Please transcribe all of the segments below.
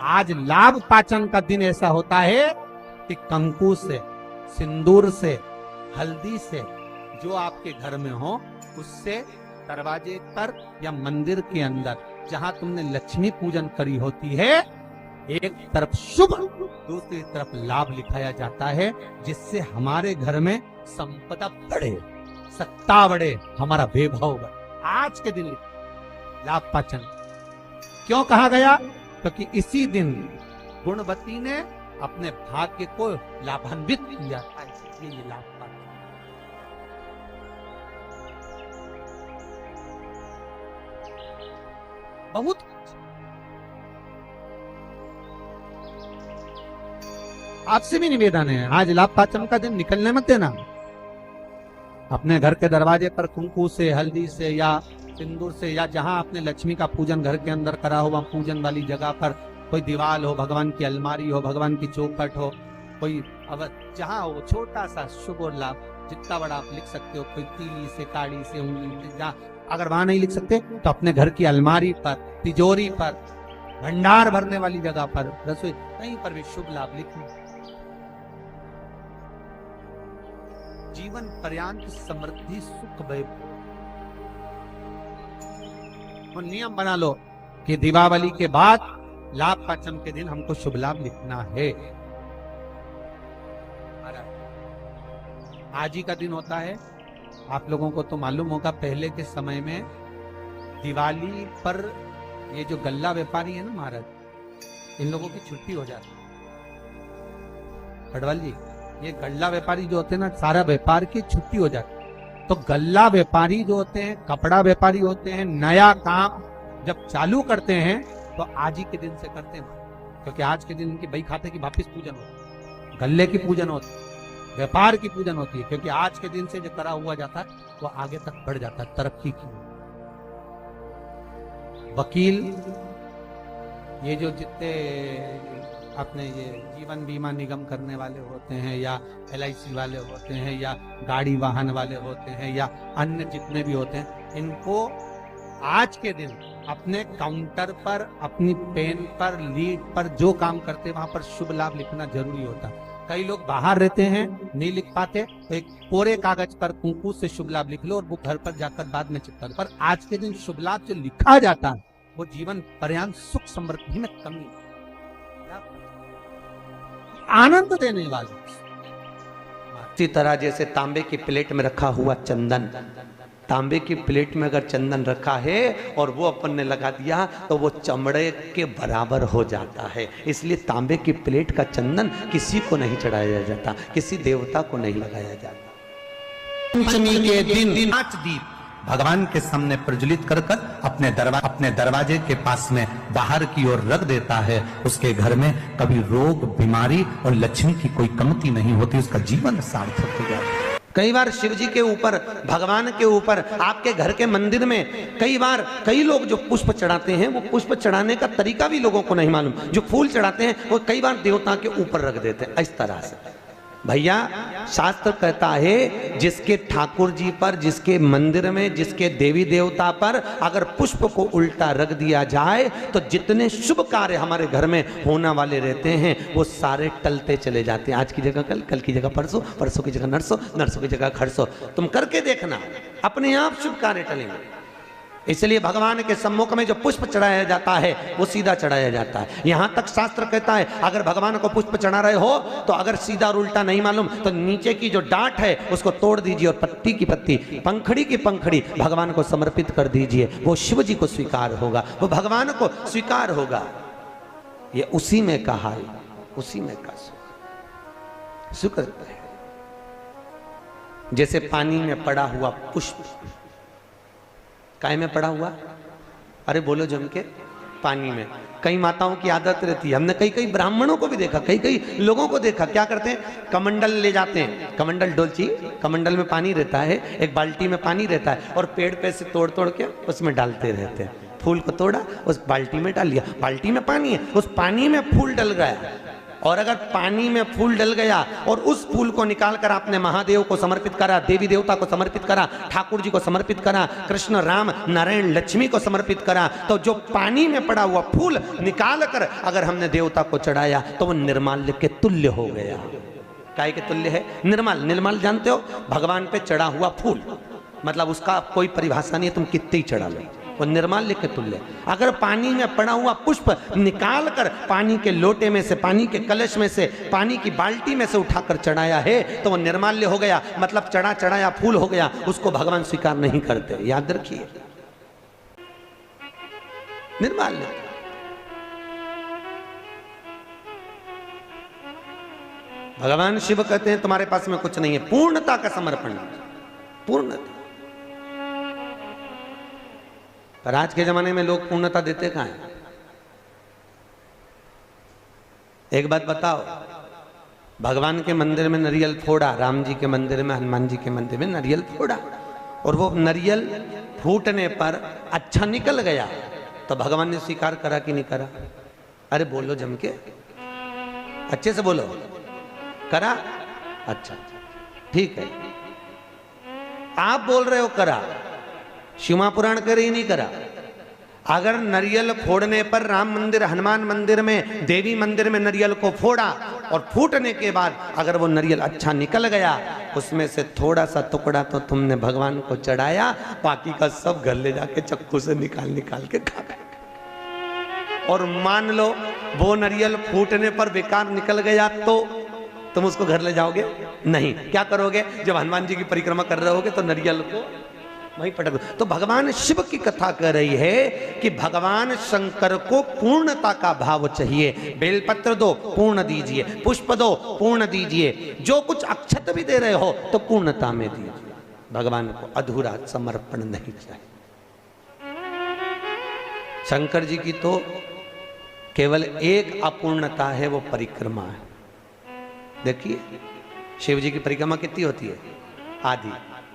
आज लाभ पाचन का दिन ऐसा होता है कि कंकु से, सिंदूर से, हल्दी से जो आपके घर में हो उससे दरवाजे पर या मंदिर के अंदर जहां तुमने लक्ष्मी पूजन करी होती है, एक तरफ शुभ दूसरी तरफ लाभ लिखाया जाता है, जिससे हमारे घर में संपदा बढ़े, सत्ता बढ़े, हमारा वैभव बढ़े। आज के दिन लाभ पाचन क्यों कहा गया? क्योंकि इसी दिन गुणवती ने अपने भाग्य को लाभान्वित किया था, इसलिए ये लाभ पाचन। बहुत आपसे भी निवेदन है, आज लाभ पाचन का दिन निकलने मत देना। अपने घर के दरवाजे पर कुंकू से, हल्दी से या सिंदूर से, या जहां आपने लक्ष्मी का पूजन घर के अंदर करा हो, वहां पूजन वाली जगह पर कोई दीवार हो, भगवान की अलमारी हो, भगवान की चौखट हो, कोई अब जहां हो, छोटा सा शुभ और लाभ जितना बड़ा आप लिख सकते हो, कोई तीली से, काड़ी से, उंगली से, जहाँ अगर वहां नहीं लिख सकते तो अपने घर की अलमारी पर, तिजोरी पर, भंडार भरने वाली जगह पर, रसोई, कहीं पर भी शुभ लाभ लिखना। जीवन पर्यंत समृद्धि सुख वैभव। और नियम बना लो कि दीपावली के बाद लाभ पाचन के दिन हमको शुभ लाभ लिखना है। आज ही का दिन होता है, आप लोगों को तो मालूम होगा, पहले के समय में दिवाली पर ये जो गल्ला व्यापारी है ना महाराज, इन लोगों की छुट्टी हो जाती है। पटवाल जी, ये गल्ला व्यापारी जो होते हैं ना, सारा व्यापार की छुट्टी हो जाती है। तो गल्ला व्यापारी जो होते हैं, कपड़ा व्यापारी होते हैं, नया काम जब चालू करते हैं तो आज ही के दिन से करते हैं, क्योंकि आज के दिन इनकी बही खाते की वापिस पूजन होती है, गल्ले की पूजन होती है, व्यापार की पूजन होती है, क्योंकि आज के दिन से जो करा हुआ जाता है वो आगे तक बढ़ जाता है, तरक्की की। वकील, ये जो जितने अपने ये जीवन बीमा निगम करने वाले होते हैं, या LIC वाले होते हैं, या गाड़ी वाहन वाले होते हैं, या अन्य जितने भी होते हैं, इनको आज के दिन अपने काउंटर पर, अपनी पेन पर, लीड पर जो काम करते हैं वहां पर शुभ लाभ लिखना जरूरी होता है। कई लोग बाहर रहते हैं, नहीं लिख पाते, तो एक कोरे कागज पर कुंकू से शुभ लाभ लिख लो और वो घर पर जाकर बाद में चिपका दो। पर आज के दिन शुभ लाभ जो लिखा जाता है वो जीवन पर्यंत सुख समृद्धि में कमी, आनंद देने वाले। इसी तरह जैसे तांबे की प्लेट में रखा हुआ चंदन, तांबे की प्लेट में अगर चंदन रखा है और वो अपन ने लगा दिया तो वो चमड़े के बराबर हो जाता है। इसलिए तांबे की प्लेट का चंदन किसी को नहीं चढ़ाया जाता, किसी देवता को नहीं लगाया जाता। पंचमी के दिन 5 दीप भगवान के सामने प्रज्वलित कर कर अपने दरवाजे के पास में बाहर की ओर रख देता है। उसके घर में कभी रोग, बीमारी और लक्ष्मी की कोई कमती नहीं होती, उसका जीवन सार्थक हो जाता है। कई बार शिव जी के ऊपर, भगवान के ऊपर, आपके घर के मंदिर में कई लोग जो पुष्प चढ़ाते हैं, वो पुष्प चढ़ाने का तरीका भी लोगों को नहीं मालूम। जो फूल चढ़ाते हैं वो कई बार देवता के ऊपर रख देते हैं इस तरह से। भैया, शास्त्र कहता है जिसके ठाकुर जी पर, जिसके मंदिर में, जिसके देवी देवता पर अगर पुष्प को उल्टा रख दिया जाए तो जितने शुभ कार्य हमारे घर में होने वाले रहते हैं वो सारे टलते चले जाते हैं। आज की जगह कल, कल की जगह परसों, परसों की जगह नरसों, नरसों की जगह खरसों। तुम करके देखना, अपने आप शुभ कार्य टलेंगे। इसलिए भगवान के सम्मुख में जो पुष्प चढ़ाया जाता है वो सीधा चढ़ाया जाता है। यहां तक शास्त्र कहता है अगर भगवान को पुष्प चढ़ा रहे हो तो अगर सीधा और उल्टा नहीं मालूम तो नीचे की जो डांट है उसको तोड़ दीजिए और पत्ती की पत्ती, पंखड़ी की पंखड़ी भगवान को समर्पित कर दीजिए। वो शिव जी को स्वीकार होगा, वो भगवान को स्वीकार होगा। ये उसी में कहा है, उसी में का शुक्र है। जैसे पानी में पड़ा हुआ पुष्प, काय में पड़ा हुआ, अरे बोलो जम के, पानी में। कई माताओं की आदत रहती है, हमने कई ब्राह्मणों को भी देखा, कई लोगों को देखा, क्या करते हैं, कमंडल ले जाते हैं, कमंडल डोलची, कमंडल में पानी रहता है, एक बाल्टी में पानी रहता है और पेड़ पे से तोड़ तोड़ के उसमें डालते रहते हैं। फूल को तोड़ा, उस बाल्टी में डाल लिया, बाल्टी में पानी है, उस पानी में फूल डल गया और अगर पानी में फूल डल गया और उस फूल को निकाल कर आपने महादेव को समर्पित करा, देवी देवता को समर्पित करा, ठाकुर जी को समर्पित करा, कृष्ण राम नारायण लक्ष्मी को समर्पित करा, तो जो पानी में पड़ा हुआ फूल निकाल कर अगर हमने देवता को चढ़ाया तो वो निर्माल्य के तुल्य हो गया। काय के तुल्य है? निर्मल। निर्मल जानते हो? भगवान पे चढ़ा हुआ फूल, मतलब उसका कोई परिभाषा नहीं है, तुम कितने ही चढ़ा लो, वो निर्माल्य के तुल्य। अगर पानी में पड़ा हुआ पुष्प निकाल कर पानी के लोटे में से, पानी के कलश में से, पानी की बाल्टी में से उठाकर चढ़ाया है तो वो निर्माल्य हो गया, मतलब चढ़ा चढ़ाया फूल हो गया, उसको भगवान स्वीकार नहीं करते, याद रखिए। निर्माल्य। भगवान शिव कहते हैं तुम्हारे पास में कुछ नहीं है, पूर्णता का समर्पण, पूर्णता। पर आज के जमाने में लोग पूर्णता देते कहां हैं? एक बात बताओ, भगवान के मंदिर में नारियल फोड़ा, राम जी के मंदिर में, हनुमान जी के मंदिर में नारियल फोड़ा, और वो नारियल फूटने पर अच्छा निकल गया तो भगवान ने स्वीकार करा कि नहीं करा? अरे बोलो जम के, अच्छे से बोलो। करा? अच्छा ठीक है, आप बोल रहे हो करा, शिवा पुराण करे ही नहीं करा। अगर नारियल फोड़ने पर राम मंदिर, हनुमान मंदिर में, देवी मंदिर में नारियल को फोड़ा और फूटने के बाद अगर वो नारियल अच्छा निकल गया, उसमें से थोड़ा सा टुकड़ा तो तुमने भगवान को चढ़ाया, बाकी का सब घर ले जाके चक्कू से निकाल निकाल के खा गए। और मान लो वो नारियल फूटने पर बेकार निकल गया तो तुम उसको घर ले जाओगे? नहीं। क्या करोगे? जब हनुमान जी की परिक्रमा कर रहे होगे तो नारियल को वहीं पटक दो। तो भगवान शिव की कथा कर रही है कि भगवान शंकर को पूर्णता का भाव चाहिए। बेलपत्र दो, पूर्ण दीजिए, पुष्प दो, पूर्ण दीजिए, जो कुछ अक्षत भी दे रहे हो तो पूर्णता में दीजिए। भगवान को अधूरा समर्पण नहीं चाहिए। शंकर जी की तो केवल एक अपूर्णता है, वो परिक्रमा है। देखिए शिव जी की परिक्रमा कितनी होती है? आधी,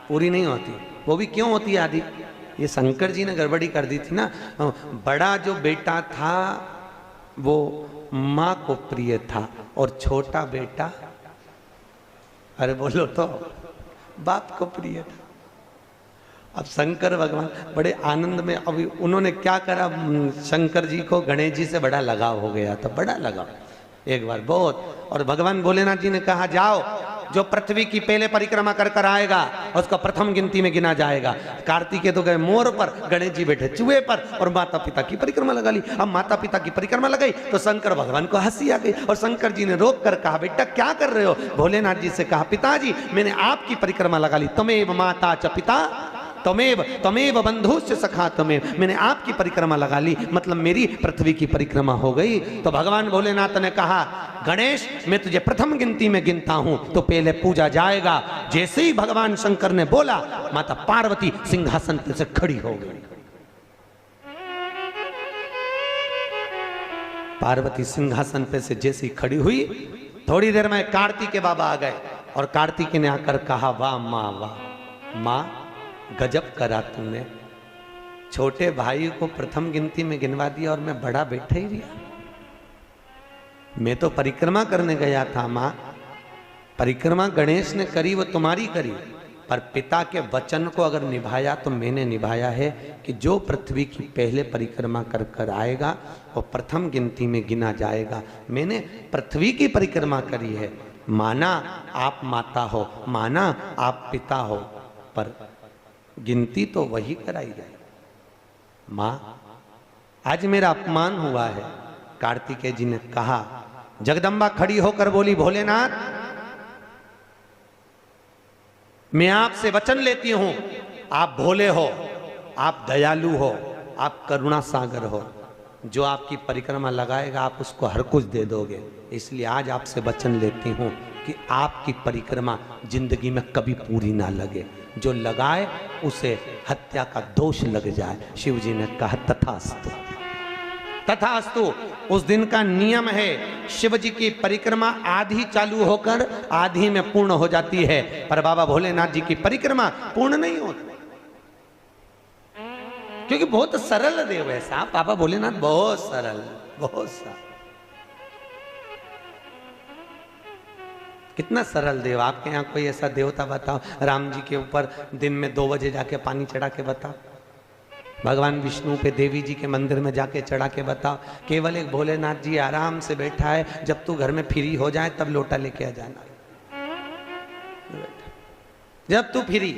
पूरी नहीं होती। वो भी क्यों होती है आधी? ये शंकर जी ने गड़बड़ी कर दी थी ना। बड़ा जो बेटा था वो माँ को प्रिय था और छोटा बेटा, अरे बोलो तो, बाप को प्रिय था। अब शंकर भगवान बड़े आनंद में, अभी उन्होंने क्या करा, शंकर जी को गणेश जी से बड़ा लगाव हो गया था, बड़ा लगाव एक बार बहुत। और भगवान भोलेनाथ जी ने कहा जाओ, जो पृथ्वी की पहले परिक्रमा कर कर आएगा उसको प्रथम गिनती में गिना जाएगा। कार्तिकेय तो गए मोर पर, गणेश जी बैठे चूहे पर, और माता पिता की परिक्रमा लगा ली। अब माता पिता की परिक्रमा लगाई तो शंकर भगवान को हंसी आ गई और शंकर जी ने रोक कर कहा बेटा क्या कर रहे हो? भोलेनाथ जी से कहा पिताजी मैंने आपकी परिक्रमा लगा ली, तमेव माता च पिता तमेव बंधुश्च सखा तमेव, मैंने आपकी परिक्रमा लगा ली, मतलब मेरी पृथ्वी की परिक्रमा हो गई। तो भगवान भोलेनाथ ने कहा गणेश मैं तुझे प्रथम गिनती में गिनता हूं तो पहले पूजा जाएगा। जैसे ही भगवान शंकर ने बोला, माता पार्वती सिंहासन पे से खड़ी हो गई। पार्वती सिंहासन पे से जैसी खड़ी हुई, थोड़ी देर में कार्तिक के बाबा आ गए और कार्तिक ने आकर कहा वाह माँ, वाह माँ, गजब करा तुमने, छोटे भाई को प्रथम गिनती में गिनवा दिया और मैं बड़ा बैठा ही रहा। मैं तो परिक्रमा करने गया था माँ, परिक्रमा गणेश ने करी वो तुम्हारी करी, पर पिता के वचन को अगर निभाया तो मैंने निभाया है कि जो पृथ्वी की पहले परिक्रमा कर कर आएगा वो प्रथम गिनती में गिना जाएगा। मैंने पृथ्वी की परिक्रमा करी है, माना आप माता हो, माना आप पिता हो, पर गिनती तो वही कराई जाए। मां आज मेरा अपमान हुआ है। कार्तिकेय जी ने कहा, जगदम्बा खड़ी होकर बोली भोलेनाथ मैं आपसे वचन लेती हूं, आप भोले हो, आप दयालु हो, आप करुणा सागर हो, जो आपकी परिक्रमा लगाएगा आप उसको हर कुछ दे दोगे, इसलिए आज आपसे वचन लेती हूं कि आपकी परिक्रमा जिंदगी में कभी पूरी ना लगे, जो लगाए उसे हत्या का दोष लग जाए। शिव जी ने कहा तथास्तु, तथास्तु। उस दिन का नियम है, शिव जी की परिक्रमा आधी चालू होकर आधी में पूर्ण हो जाती है, पर बाबा भोलेनाथ जी की परिक्रमा पूर्ण नहीं होती, क्योंकि बहुत सरल देव है साहब बाबा भोलेनाथ, बहुत सरल, बहुत सरल। कितना सरल देव। आपके यहाँ कोई ऐसा देवता बताओ, राम जी के ऊपर दिन में 2 बजे जाके पानी चढ़ा के बताओ, भगवान विष्णु पे देवी जी के मंदिर में जाके चढ़ा के बताओ। केवल एक भोलेनाथ जी आराम से बैठा है, जब तू घर में फ्री हो जाए तब लोटा लेके आ जाना, जब तू फ्री।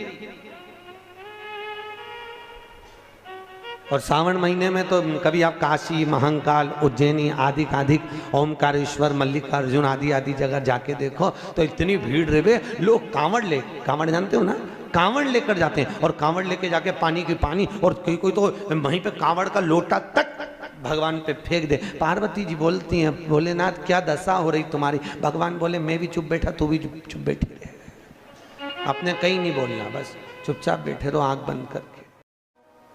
और सावन महीने में तो कभी आप काशी, महाकाल, उज्जैनी आदि ओमकारेश्वर, मल्लिकार्जुन आदि आदि जगह जाके देखो तो इतनी भीड़ रहे, लोग कांवड़ जानते हो ना, कांवड़ लेकर जाते हैं और कांवड़ लेके जाके पानी की पानी, और कोई तो वहीं पे कांवड़ का लोटा तक भगवान पे फेंक दे। पार्वती जी बोलती हैं, भोलेनाथ क्या दशा हो रही तुम्हारी? भगवान बोले मैं भी चुप बैठा, तू भी चुप बैठी रहे, आपने कहीं नहीं बोलना, बस चुपचाप बैठे रहो आंख बंद करके।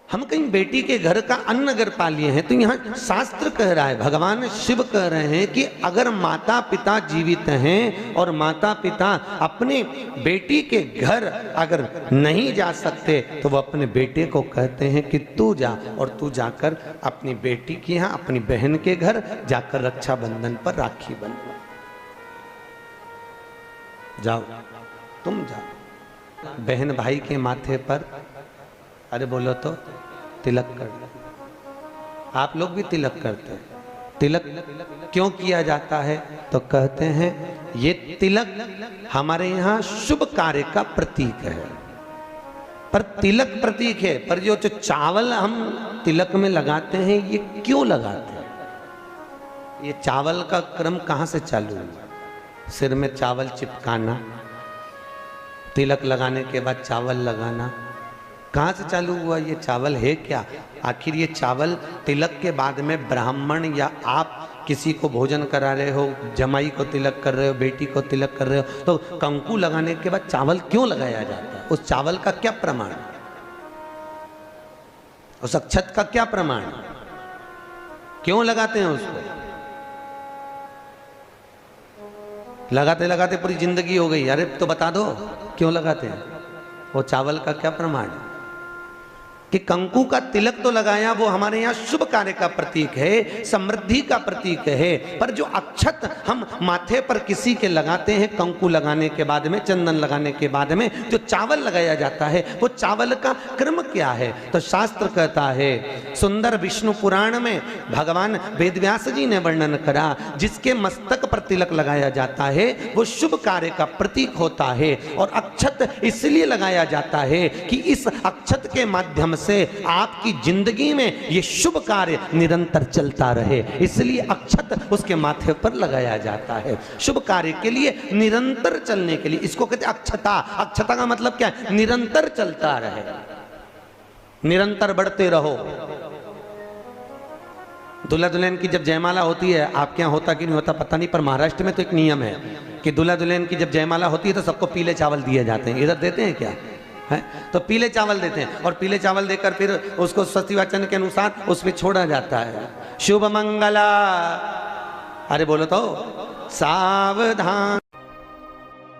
हम कहीं बेटी के घर का अन्न अगर पा लिए हैं तो यहाँ शास्त्र कह रहा है, भगवान शिव कह रहे हैं कि अगर माता पिता जीवित हैं और माता पिता अपने बेटी के घर अगर नहीं जा सकते तो वो अपने बेटे को कहते हैं कि तू जा, और तू जाकर अपनी बेटी के यहाँ, अपनी बहन के घर जाकर रक्षाबंधन पर राखी बंधो, जाओ तुम जाओ। बहन भाई के माथे पर, अरे बोलो तो, तिलक कर लो। आप लोग भी तिलक करते हैं। तिलक क्यों किया जाता है? तो कहते हैं ये तिलक हमारे यहाँ शुभ कार्य का प्रतीक है। पर तिलक प्रतीक है, पर जो चावल हम तिलक में लगाते हैं ये क्यों लगाते हैं? ये चावल का क्रम कहाँ से चालू हुआ? सिर में चावल चिपकाना, तिलक लगाने के बाद चावल लगाना, कहाँ से चालू हुआ? ये चावल है क्या? आखिर ये चावल तिलक के बाद में ब्राह्मण या आप किसी को भोजन करा रहे हो, जमाई को तिलक कर रहे हो, बेटी को तिलक कर रहे हो, तो कंकु लगाने के बाद चावल क्यों लगाया जाता है? उस चावल का क्या प्रमाण? उस अक्षत का क्या प्रमाण? क्यों लगाते हैं उसको? लगाते लगाते पूरी जिंदगी हो गई, अरे तो बता दो क्यों लगाते हैं? वो चावल का क्या प्रमाण है? कि कंकु का तिलक तो लगाया, वो हमारे यहाँ शुभ कार्य का प्रतीक है, समृद्धि का प्रतीक है। पर जो अक्षत हम माथे पर किसी के लगाते हैं, कंकु लगाने के बाद में, चंदन लगाने के बाद में जो चावल लगाया जाता है, वो चावल का क्रम क्या है? तो शास्त्र कहता है, सुंदर विष्णु पुराण में भगवान वेदव्यास जी ने वर्णन करा, जिसके मस्तक पर तिलक लगाया जाता है वो शुभ कार्य का प्रतीक होता है। और अक्षत इसलिए लगाया जाता है कि इस अक्षत के माध्यम से आपकी जिंदगी में ये शुभ कार्य निरंतर चलता रहे, इसलिए अक्षत उसके माथे पर लगाया जाता है, शुभ कार्य के लिए, निरंतर चलने के लिए। इसको कहते हैं अक्षता। अक्षता का मतलब क्या है? निरंतर चलता रहे, निरंतर बढ़ते रहो। दूल्हा दुल्हन की जब जयमाला होती है, आपके यहाँ होता कि नहीं होता पता नहीं, पर महाराष्ट्र में तो एक नियम है कि दूल्हा दुल्हन की जब जयमाला होती है तो सबको पीले चावल दिए जाते हैं। इधर देते हैं क्या? है तो पीले चावल देते हैं, और पीले चावल देकर फिर उसको स्वस्ति वाचन के अनुसार उसमें छोड़ा जाता है, शुभ मंगला। अरे बोलो तो, सावधान।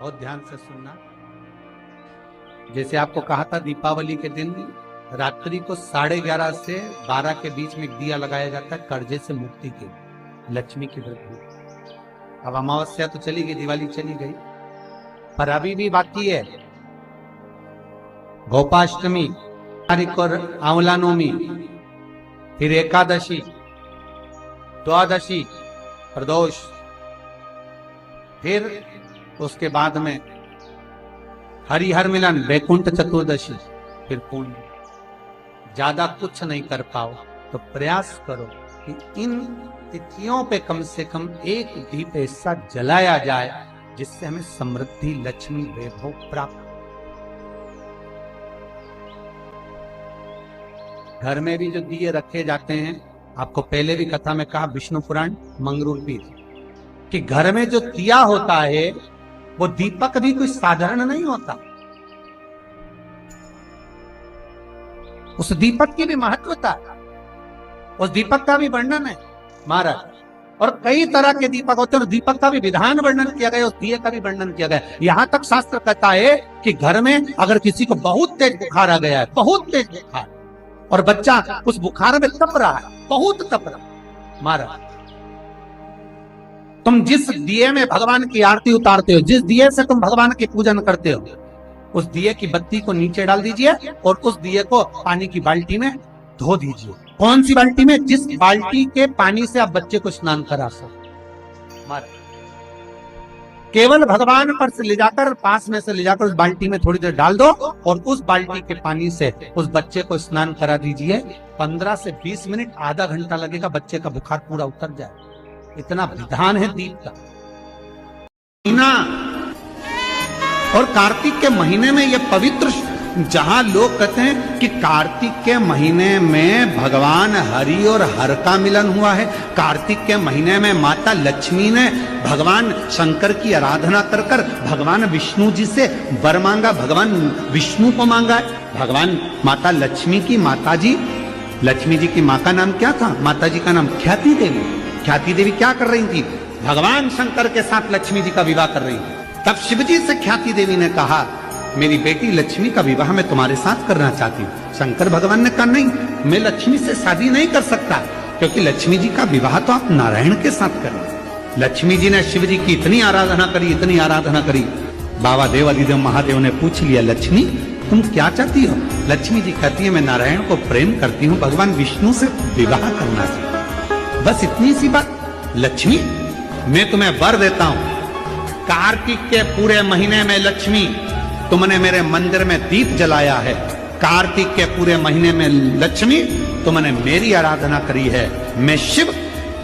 बहुत ध्यान से सुनना। जैसे आपको कहा था, दीपावली के दिन रात्रि को 11:30 से 12 के बीच में एक दिया लगाया जाता है, कर्जे से मुक्ति के, लक्ष्मी की वृद्धि। अब अमावस्या तो चली गई, दिवाली चली गई, पर अभी भी बाकी है गोपाष्टमी और आंवला नवमी, फिर एकादशी, द्वादशी, प्रदोष, फिर उसके बाद में हरिहर मिलन, वैकुंठ चतुर्दशी, फिर पूर्ण। ज्यादा कुछ नहीं कर पाओ तो प्रयास करो कि इन तिथियों पे कम से कम एक दीप ऐसा जलाया जाए जिससे हमें समृद्धि, लक्ष्मी, वैभव प्राप्त। घर में भी जो दिए रखे जाते हैं, आपको पहले भी कथा में कहा, विष्णु पुराण मंगरूपी, कि घर में जो दिया होता है वो दीपक भी कोई साधारण नहीं होता, उस दीपक की भी महत्वता है, उस दीपक का भी वर्णन है महाराज। और कई तरह के दीपक होते हैं, और दीपक का भी विधान वर्णन किया गया, उस दिए का भी वर्णन किया गया। यहां तक शास्त्र कहता है कि घर में अगर किसी को बहुत तेज बुखार आ गया है, बहुत तेज बुखार, और बच्चा उस बुखार में तप रहा है, बहुत तप रहा महाराज, तुम जिस दिए में भगवान की आरती उतारते हो, जिस दिए से तुम भगवान की पूजन करते हो, उस दिए की बत्ती को नीचे डाल दीजिए और उस दिए को पानी की बाल्टी में धो दीजिए। कौन सी बाल्टी में? जिस बाल्टी के पानी से आप बच्चे को स्नान करा सको। केवल भगवान पर से ले जाकर, पास में से ले जाकर उस बाल्टी में थोड़ी देर डाल दो और उस बाल्टी के पानी से उस बच्चे को स्नान करा दीजिए। 15 से 20 मिनट, आधा घंटा लगेगा, बच्चे का बुखार पूरा उतर जाए। इतना विधान है दीप का। और कार्तिक के महीने में यह पवित्र, जहां लोग कहते हैं कि कार्तिक के महीने में भगवान हरि और हर का मिलन हुआ है, कार्तिक के महीने में माता लक्ष्मी ने भगवान शंकर की आराधना कर कर भगवान विष्णु जी से वर मांगा, भगवान विष्णु को मांगा है। भगवान माता लक्ष्मी की माता जी, लक्ष्मी जी की माँ का नाम क्या था? माता जी का नाम ख्याति देवी। ख्याति देवी क्या कर रही थी? भगवान शंकर के साथ लक्ष्मी जी का विवाह कर रही थी। तब शिवजी से ख्याति देवी ने कहा, मेरी बेटी लक्ष्मी का विवाह मैं तुम्हारे साथ करना चाहती हूँ। शंकर भगवान ने कहा, नहीं, मैं लक्ष्मी से शादी नहीं कर सकता, क्योंकि लक्ष्मी जी का विवाह तो आप नारायण के साथ करें। लक्ष्मी जी ने शिव जी की इतनी आराधना करी, इतनी आराधना करी। बाबा देव अधिदेव महादेव ने पूछ लिया, लक्ष्मी तुम क्या चाहती हो? लक्ष्मी जी कहती है, मैं नारायण को प्रेम करती हूँ, भगवान विष्णु से विवाह करना चाहिए। बस इतनी सी बात। लक्ष्मी, मैं तुम्हें वर देता हूं, कार्तिक के पूरे महीने में लक्ष्मी तुमने मेरे मंदिर में दीप जलाया है, कार्तिक के पूरे महीने में लक्ष्मी तुमने मेरी आराधना करी है, मैं शिव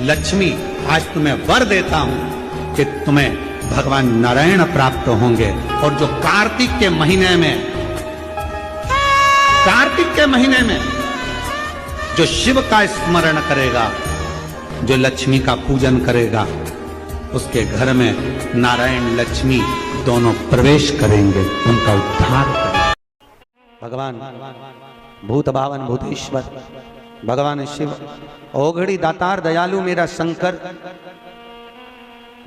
लक्ष्मी आज तुम्हें वर देता हूं कि तुम्हें भगवान नारायण प्राप्त होंगे। और जो कार्तिक के महीने में जो शिव का स्मरण करेगा, जो लक्ष्मी का पूजन करेगा, उसके घर में नारायण लक्ष्मी दोनों प्रवेश करेंगे, उनका उद्धार करेंगे। भगवान भूत भावन भूतेश्वर, भगवान शिव ओघड़ी दातार दयालु मेरा शंकर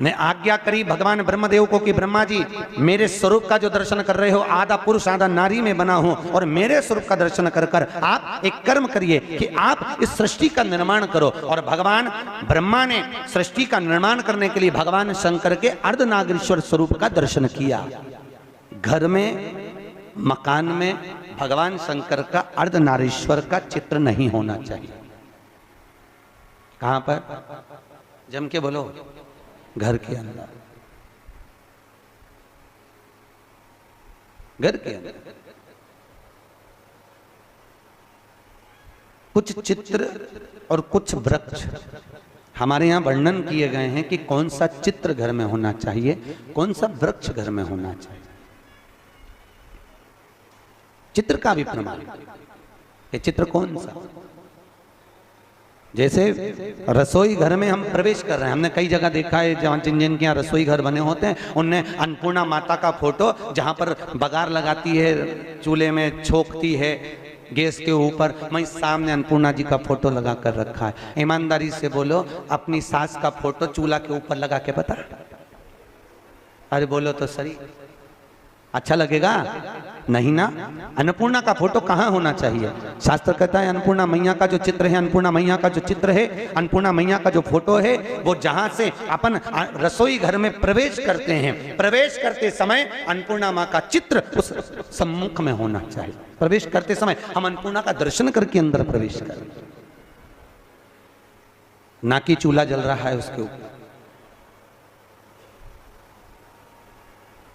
ने आज्ञा करी भगवान ब्रह्मदेव को कि ब्रह्मा जी, मेरे स्वरूप का जो दर्शन कर रहे हो, आधा पुरुष आधा नारी में बना हूं, और मेरे स्वरूप का दर्शन कर कर आप एक कर्म करिए कि आप इस सृष्टि का निर्माण करो। और भगवान ब्रह्मा ने सृष्टि का निर्माण करने के लिए भगवान शंकर के अर्धनागेश्वर स्वरूप का दर्शन किया। घर में, मकान में भगवान शंकर का अर्धनारीश्वर का चित्र नहीं होना चाहिए। कहां पर? जम के बोलो, घर के अंदर। घर के अंदर कुछ चित्र और कुछ वृक्ष हमारे यहां वर्णन किए गए हैं कि कौन सा चित्र घर में होना चाहिए, कौन सा वृक्ष घर में होना चाहिए। चित्र का भी प्रमाण, ये चित्र कौन सा? जैसे रसोई घर में हम प्रवेश कर रहे हैं, हमने कई जगह देखा है जहाँ जिनके यहाँ रसोई घर बने होते हैं, उनने अन्नपूर्णा माता का फोटो जहाँ पर बघार लगाती है, चूल्हे में छोकती है गैस के ऊपर, वहीं सामने अन्नपूर्णा जी का फोटो लगा कर रखा है। ईमानदारी से बोलो, अपनी सास का फोटो चूल्हा के ऊपर लगा के बता, अरे बोलो तो सही, अच्छा लगेगा? नहीं ना। अन्नपूर्णा का फोटो कहाँ होना चाहिए? शास्त्र कहता है अन्नपूर्णा मैया का जो चित्र है, अन्नपूर्णा मैया का जो चित्र है, अन्नपूर्णा मैया का जो फोटो है, वो जहां से अपन रसोई घर में प्रवेश करते हैं, प्रवेश करते समय अन्नपूर्णा माँ का चित्र उस सम्मुख में होना चाहिए। प्रवेश करते समय हम अन्नपूर्णा का दर्शन करके अंदर प्रवेश करें, ना कि चूल्हा जल रहा है उसके ऊपर।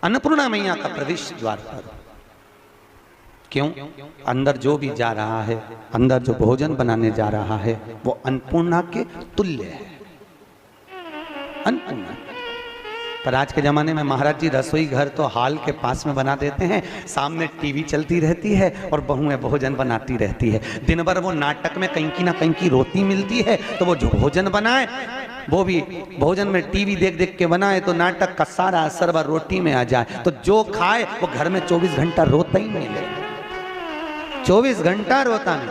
अन्नपूर्णा मैया का प्रवेश द्वार पर क्यों? अंदर जो भी जा रहा है, अंदर जो भोजन बनाने जा रहा है, वो अन्नपूर्णा के तुल्य है, अन्नपूर्णा। पर आज के जमाने में महाराज जी रसोई घर तो हाल के पास में बना देते हैं, सामने टीवी चलती रहती है और बहुएं भोजन बनाती रहती है। दिन भर वो नाटक में कहीं की ना कहीं की रोटी मिलती है, तो वो जो भोजन बनाए वो भी भोजन में टीवी देख देख के बनाए, तो नाटक का सारा असर व रोटी में आ जाए, तो जो खाए वो घर में 24 घंटा रोता ही नहीं ले, 24 घंटा रोता नहीं।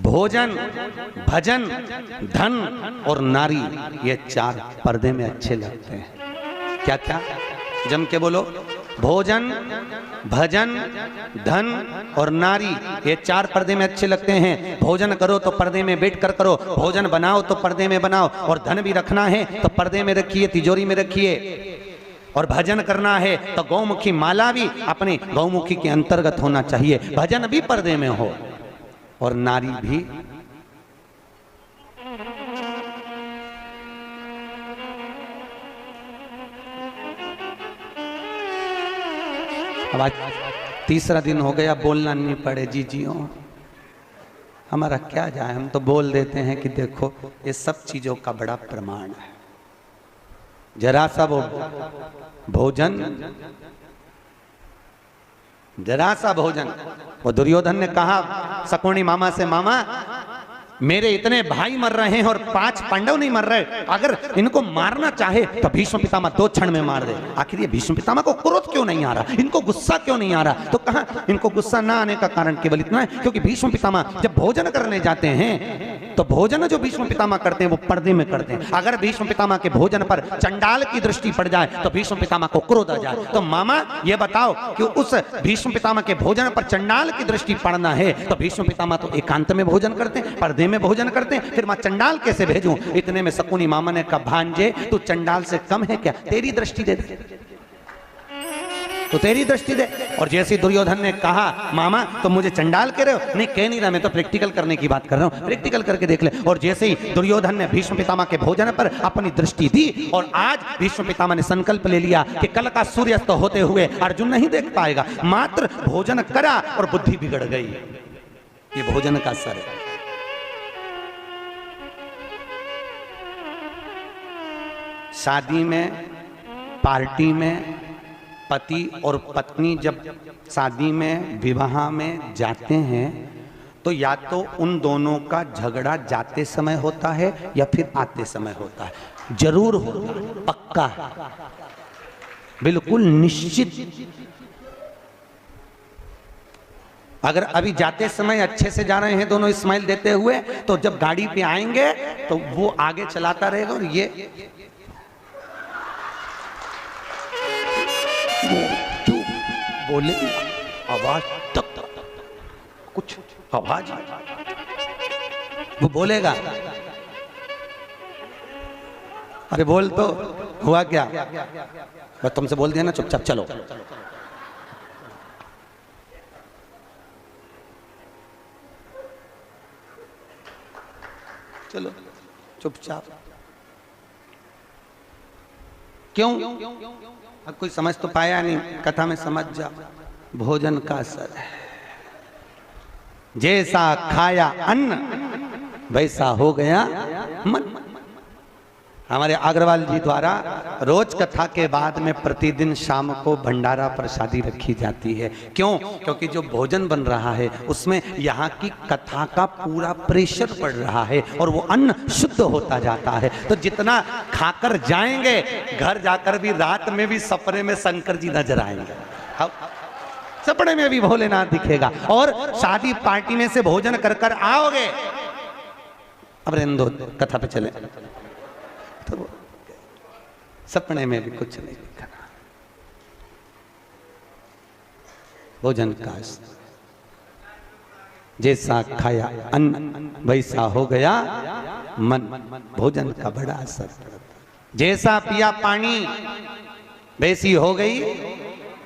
भोजन, भजन, धन और नारी, ये चार पर्दे में अच्छे लगते हैं। क्या क्या? जम के बोलो। भोजन, भजन, धन और नारी, ये 4 पर्दे में अच्छे लगते हैं। भोजन करो तो पर्दे में बैठ कर करो, भोजन बनाओ तो पर्दे में बनाओ, और धन भी रखना है तो पर्दे में रखिए, तिजोरी में रखिए। और भजन करना है तो गौमुखी माला भी अपने गौमुखी के अंतर्गत होना चाहिए, भजन भी पर्दे में हो और नारी भी। अब आज 3रा दिन हो गया, बोलना नहीं पड़े जीजियों, हमारा क्या जाए, हम तो बोल देते हैं कि देखो ये सब चीजों का बड़ा प्रमाण है। जरा सा वो भोजन, जरा सा भोजन, वो दुर्योधन ने कहा शकुनी मामा से, मामा मेरे इतने भाई मर रहे हैं और 5 पांडव नहीं मर रहे, अगर इनको मारना चाहे तो भीष्म पितामह 2 क्षण में मार दे। आखिर ये भीष्म पितामह को क्रोध क्यों नहीं आ रहा, इनको गुस्सा क्यों नहीं आ रहा? तो कहा इनको गुस्सा ना आने का कारण केवल इतना है क्योंकि भीष्म पितामह जब भोजन करने जाते हैं तो भोजन जो भीष्म पितामह करते हैं वो पर्दे में करते हैं। अगर भीष्म पितामह के भोजन पर चंडाल की दृष्टि पड़ जाए तो भीष्म पितामह को क्रोध आ जाए। तो मामा ये बताओ कि उस भीष्म पितामह के भोजन पर चंडाल की दृष्टि पड़ना है तो भीष्म पितामह तो एकांत में भोजन करते हैं, पर्दे में भोजन करते हैं, फिर मैं चंडाल कैसे भेजूं? इतने में शकुनी मामा ने कहा भांजे तू चंडाल से कम है क्या, तेरी दृष्टि दे दे, तो तेरी दृष्टि दे। और जैसे दुर्योधन ने कहा मामा तो मुझे चंडाल कह रहे हो, नहीं कह नहीं रहा, मैं तो प्रैक्टिकल करने की बात कर रहा हूं, प्रैक्टिकल करके देख ले। और जैसे ही दुर्योधन ने भीष्म पितामह के भोजन पर अपनी दृष्टि दी और आज भीष्म पितामह ने संकल्प ले लिया कि कल का सूर्यास्त होते हुए अर्जुन नहीं देख पाएगा, मात्र भोजन करा और बुद्धि बिगड़ गई। ये भोजन का असर है। शादी में, पार्टी में पति और पत्नी जब शादी में, विवाह में जाते हैं तो या तो उन दोनों का झगड़ा जाते समय होता है या फिर आते समय होता है, जरूर होता है, पक्का है, बिल्कुल निश्चित। अगर अभी जाते समय अच्छे से जा रहे हैं दोनों स्माइल देते हुए, तो जब गाड़ी पे आएंगे तो वो आगे चलाता रहेगा और ये बोले आवाज तक कुछ आवाज वो बोलेगा, अरे बोल तो हुआ क्या, बस तुमसे बोल दिया ना चुपचाप चलो। चलो चुपचाप, क्यों? अब कोई समझ तो पाया नहीं, कथा में समझ जा। भोजन का असर है, जैसा खाया अन्न वैसा हो गया मन। हमारे अग्रवाल जी द्वारा रोज कथा के बाद में प्रतिदिन शाम को भंडारा प्रसादी रखी जाती है। क्यों? क्योंकि जो भोजन बन रहा है उसमें यहाँ की कथा का पूरा प्रेशर पड़ रहा है और वो अन्न शुद्ध होता जाता है। तो जितना खाकर जाएंगे घर जाकर भी रात में भी सपने में शंकर जी नजर आएंगे, सपने में भी भोलेनाथ दिखेगा। और शादी पार्टी में से भोजन कर कर आओगे, अब रेंदो कथा पे चले, तो सपने में भी कुछ नहीं दिखना। भोजन का जैसा खाया अन्न वैसा हो गया मन। भोजन का बड़ा असर, जैसा पिया पानी वैसी हो गई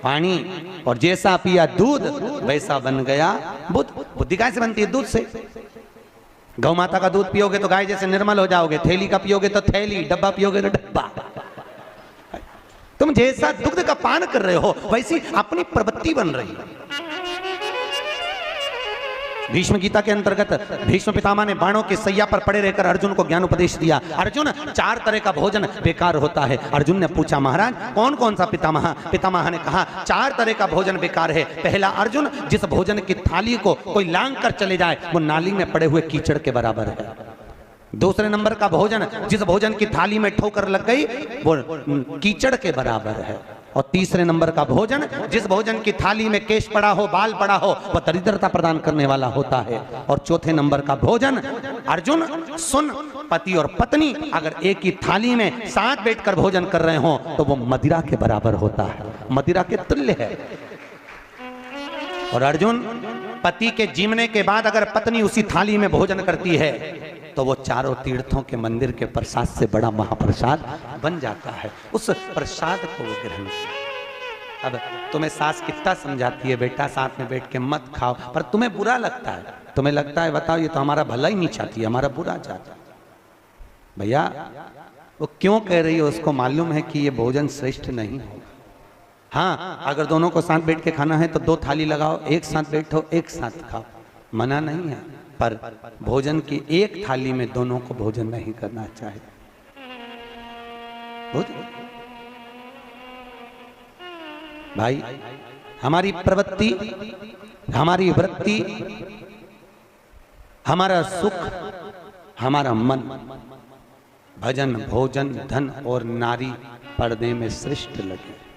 पानी, और जैसा पिया दूध वैसा बन गया बुद्धि। बुद्धि कैसे से बनती है? दूध से। गौ माता का दूध पियोगे तो गाय जैसे निर्मल हो जाओगे, थैली का पियोगे तो थैली, डब्बा पियोगे तो डब्बा। तुम जैसा दुग्ध का पान कर रहे हो वैसी अपनी प्रवृत्ति बन रही है। भीष्म गीता के अंतर्गत भीष्म पितामह ने बाणों के सैया पर पड़े रहकर अर्जुन को ज्ञान उपदेश दिया। अर्जुन, 4 तरह का भोजन बेकार होता है। अर्जुन ने पूछा महाराज कौन कौन सा पितामह? पितामह ने कहा 4 तरह का भोजन बेकार है। पहला, अर्जुन जिस भोजन की थाली को कोई लांग कर चले जाए वो नाली में पड़े हुए कीचड़ के बराबर है। दूसरे नंबर का भोजन, जिस भोजन की थाली में ठोकर लग गई वो कीचड़ के बराबर है। और तीसरे नंबर का भोजन, जिस भोजन की थाली में केश पड़ा हो, बाल पड़ा हो, वह दरिद्रता प्रदान करने वाला होता है। और चौथे नंबर का भोजन, अर्जुन सुन, पति और पत्नी अगर एक ही थाली में साथ बैठकर भोजन कर रहे हो तो वो मदिरा के बराबर होता है। मदिरा के तुल्य है। और अर्जुन, पति के जीवने के बाद अगर पत्नी उसी थाली में भोजन करती है तो वो चारों तीर्थों के मंदिर के प्रसाद से बड़ा महाप्रसाद बन जाता है। उस प्रसाद को वो ग्रहण करती। अब तुम्हें सास कितना समझाती है, बेटा साथ में बैठ के मत खाओ, पर तुम्हें बुरा लगता है, तुम्हें लगता है बताओ ये तो हमारा भला ही नहीं चाहती, हमारा बुरा चाहती। भैया वो क्यों कह रही है, उसको मालूम है कि ये भोजन श्रेष्ठ नहीं होगा। हाँ, अगर दोनों को साथ बैठ के खाना है तो 2 थाली लगाओ, एक साथ बैठो, एक साथ खाओ, मना नहीं है, पर भोजन की एक थाली में दोनों को भोजन नहीं करना चाहिए। भाई, हमारी प्रवृत्ति, हमारी वृत्ति, हमारा सुख, हमारा मन भजन, भोजन, धन और नारी पर्दे में श्रेष्ठ लगे।